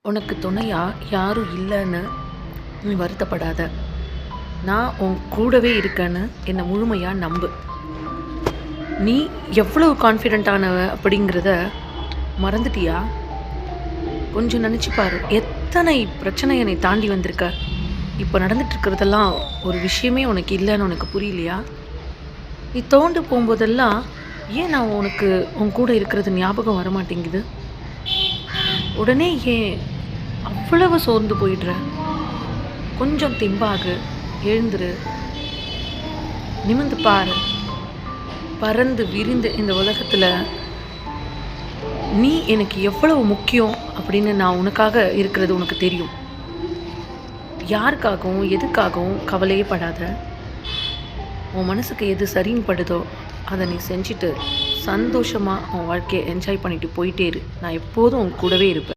உனக்கு துணையா யாரும் இல்லைன்னு நீ வருத்தப்படாத. நான் உன் கூடவே இருக்கேன்னு என்னை முழுமையாக நம்பு. நீ எவ்வளவு கான்ஃபிடென்ட்டானவ அப்படிங்கிறத மறந்துட்டியா? கொஞ்சம் நினச்சி பாரு. எத்தனை பிரச்சனை என்னை தாண்டி வந்திருக்க. இப்போ நடந்துட்டுருக்கிறதெல்லாம் ஒரு விஷயமே உனக்கு இல்லைன்னு உனக்கு புரியலையா? நீ தோண்டு போகும்போதெல்லாம் ஏன் நான் உனக்கு உன் கூட இருக்கிறது ஞாபகம் வரமாட்டேங்குது? உடனே ஏன் அவ்வளவு சோர்ந்து போயிடுற? கொஞ்சம் தெம்பாகு, எழுந்துரு, நிமிர்ந்து பாரு. பறந்து விரிந்து இந்த உலகத்தில் நீ எனக்கு எவ்வளவு முக்கியம் அப்படின்னு நான் உனக்காக இருக்கிறது உனக்கு தெரியும். யாருக்காகவும் எதுக்காகவும் கவலையே படாத. உன் மனசுக்கு எது சரின்னு படுதோ அதை நீ செஞ்சுட்டு சந்தோஷமாக உன் வாழ்க்கையை என்ஜாய் பண்ணிட்டு போயிட்டே இரு. நான் எப்போதும் உன் கூடவே இருப்பேன்.